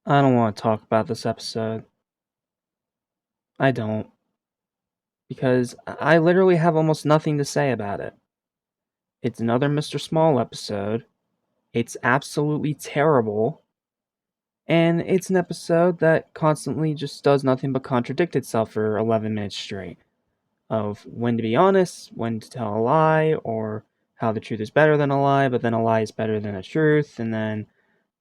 I don't want to talk about this episode. I don't. Because I literally have almost nothing to say about it. It's another Mr. Small episode. It's absolutely terrible. And it's an episode that constantly just does nothing but contradict itself for 11 minutes straight. Of when to be honest, when to tell a lie, or how the truth is better than a lie, but then a lie is better than a truth. And then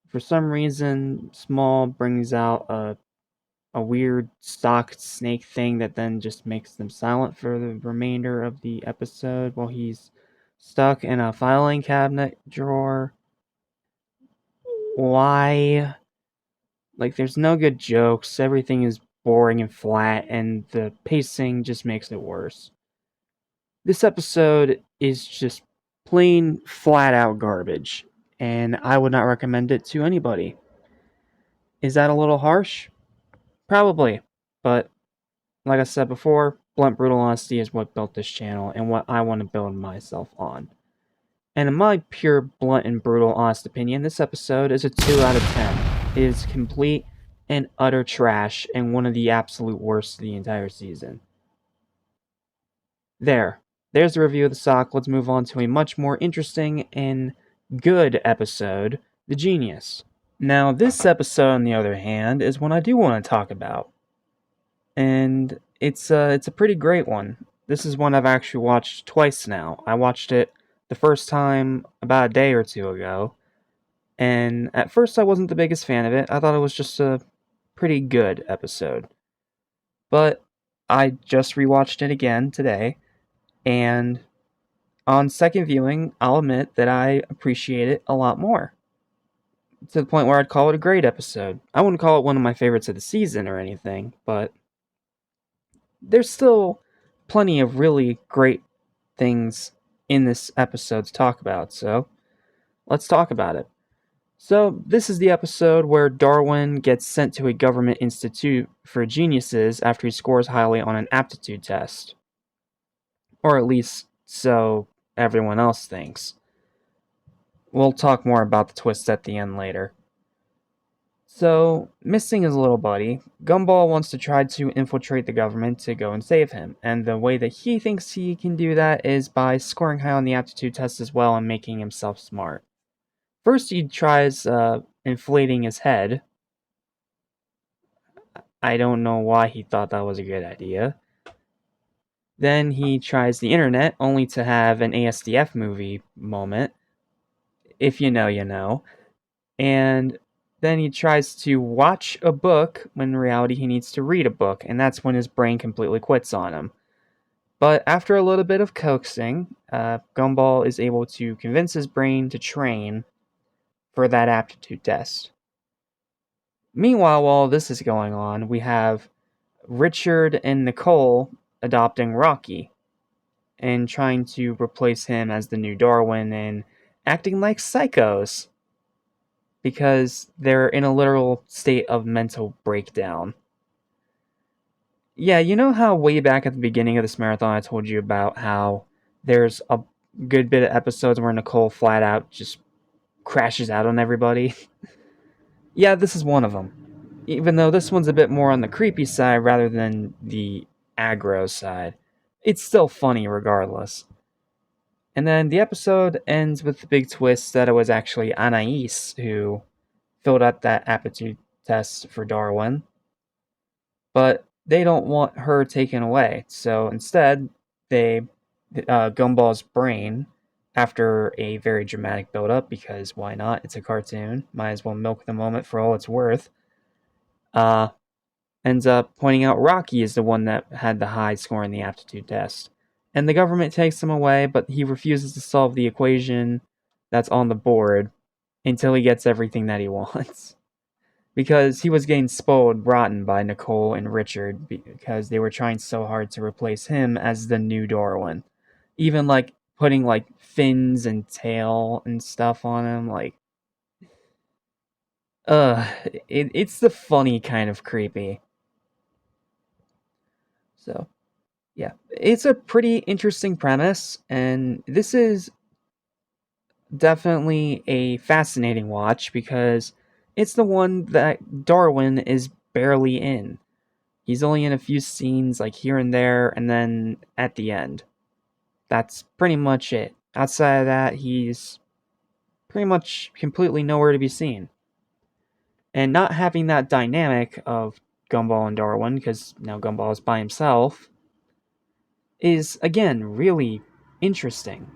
for some reason, Small brings out a weird stocked snake thing that then just makes them silent for the remainder of the episode while he's stuck in a filing cabinet drawer. Why? Like, there's no good jokes, everything is boring and flat, and the pacing just makes it worse. This episode is just plain flat out garbage, and I would not recommend it to anybody. Is that a little harsh? Probably, but like I said before, blunt, brutal honesty is what built this channel and what I want to build myself on. And in my pure, blunt, and brutal, honest opinion, this episode is a 2 out of 10. It is complete and utter trash and one of the absolute worst of the entire season. There's the review of the sock. Let's move on to a much more interesting and good episode, The Genius. Now, this episode, on the other hand, is one I do want to talk about. And it's a pretty great one. This is one I've actually watched twice now. I watched it the first time about a day or two ago, and at first I wasn't the biggest fan of it. I thought it was just a pretty good episode. But I just rewatched it again today, and on second viewing, I'll admit that I appreciate it a lot more. To the point where I'd call it a great episode. I wouldn't call it one of my favorites of the season or anything, but there's still plenty of really great things in this episode to talk about, so let's talk about it. So, this is the episode where Darwin gets sent to a government institute for geniuses after he scores highly on an aptitude test. Or at least, so everyone else thinks. We'll talk more about the twists at the end later. So, missing his little buddy, Gumball wants to try to infiltrate the government to go and save him, and the way that he thinks he can do that is by scoring high on the aptitude test as well and making himself smart. First, he tries inflating his head. I don't know why he thought that was a good idea. Then he tries the internet, only to have an ASDF movie moment. If you know, you know. And then he tries to watch a book when in reality he needs to read a book, and that's when his brain completely quits on him. But after a little bit of coaxing, Gumball is able to convince his brain to train for that aptitude test. Meanwhile, while this is going on, we have Richard and Nicole adopting Rocky and trying to replace him as the new Darwin and acting like psychos because they're in a literal state of mental breakdown. Yeah, you know how way back at the beginning of this marathon I told you about how there's a good bit of episodes where Nicole flat out just crashes out on everybody? Yeah, this is one of them. Even though this one's a bit more on the creepy side rather than the aggro side. It's still funny regardless. And then the episode ends with the big twist that it was actually Anais who filled out that aptitude test for Darwin. But they don't want her taken away. So instead, Gumball's brain, after a very dramatic build-up, because why not? It's a cartoon. Might as well milk the moment for all it's worth. Uh, ends up pointing out Rocky is the one that had the high score in the aptitude test. And the government takes him away, but he refuses to solve the equation that's on the board until he gets everything that he wants. Because he was getting spoiled rotten by Nicole and Richard because they were trying so hard to replace him as the new Darwin. Even like putting like fins and tail and stuff on him, like it's the funny kind of creepy. So yeah, it's a pretty interesting premise, and this is definitely a fascinating watch because It's the one that Darwin is barely in. He's only in a few scenes, like here and there, and then at the end. That's pretty much it. Outside of that, he's pretty much completely nowhere to be seen. And not having that dynamic of Gumball and Darwin, because now Gumball is by himself, is again really interesting.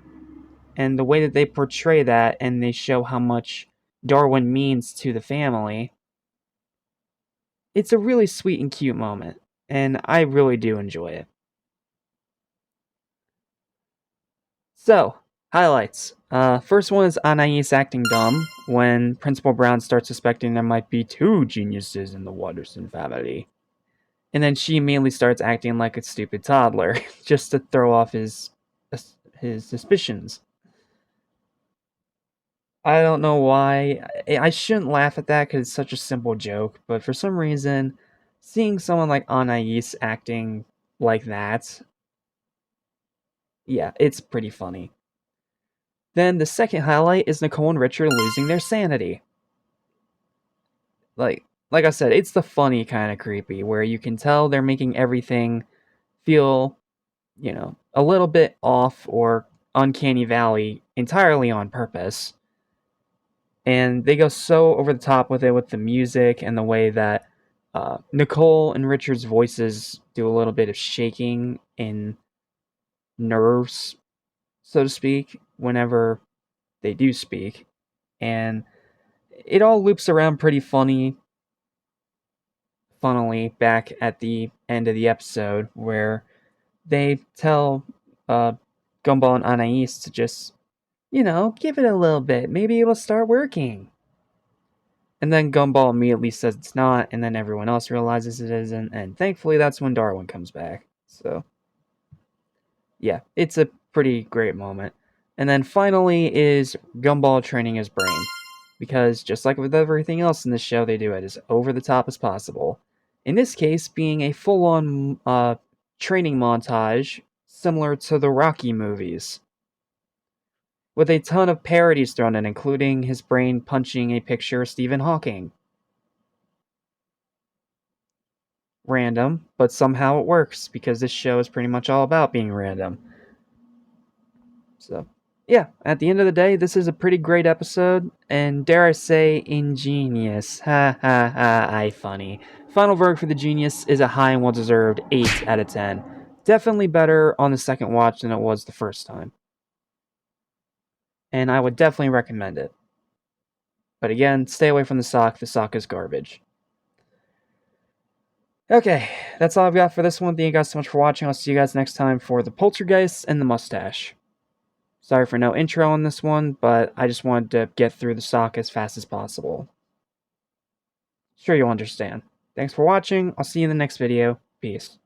And the way that they portray that and they show how much Darwin means to the family, it's a really sweet and cute moment. And I really do enjoy it. So, highlights. First one is Anais acting dumb when Principal Brown starts suspecting there might be two geniuses in the Watterson family. And then she immediately starts acting like a stupid toddler just to throw off his suspicions. I don't know why. I shouldn't laugh at that because it's such a simple joke, but for some reason, seeing someone like Anais acting like that, yeah, it's pretty funny. Then the second highlight is Nicole and Richard losing their sanity. Like I said, it's the funny kind of creepy where you can tell they're making everything feel, a little bit off or uncanny valley entirely on purpose. And they go so over the top with it with the music and the way that Nicole and Richard's voices do a little bit of shaking in nerves, so to speak, whenever they do speak. And it all loops around pretty funnily back at the end of the episode where they tell uh, Gumball and Anais to just, give it a little bit. Maybe it'll start working. And then Gumball immediately says it's not, and then everyone else realizes it isn't, and thankfully that's when Darwin comes back. So, yeah, it's a pretty great moment. And then finally is Gumball training his brain. Because just like with everything else in this show, they do it as over the top as possible. In this case, being a full on training montage similar to the Rocky movies, with a ton of parodies thrown in, including his brain punching a picture of Stephen Hawking. Random, but somehow it works because this show is pretty much all about being random. So, yeah, at the end of the day, this is a pretty great episode, and dare I say, ingenious. Ha ha ha, I funny. Final verdict for the Genius is a high and well deserved 8 out of 10. Definitely better on the second watch than it was the first time. And I would definitely recommend it. But again, stay away from the sock is garbage. Okay, that's all I've got for this one. Thank you guys so much for watching. I'll see you guys next time for the Poltergeist and the Mustache. Sorry for no intro on this one, but I just wanted to get through the sock as fast as possible. Sure you'll understand. Thanks for watching. I'll see you in the next video. Peace.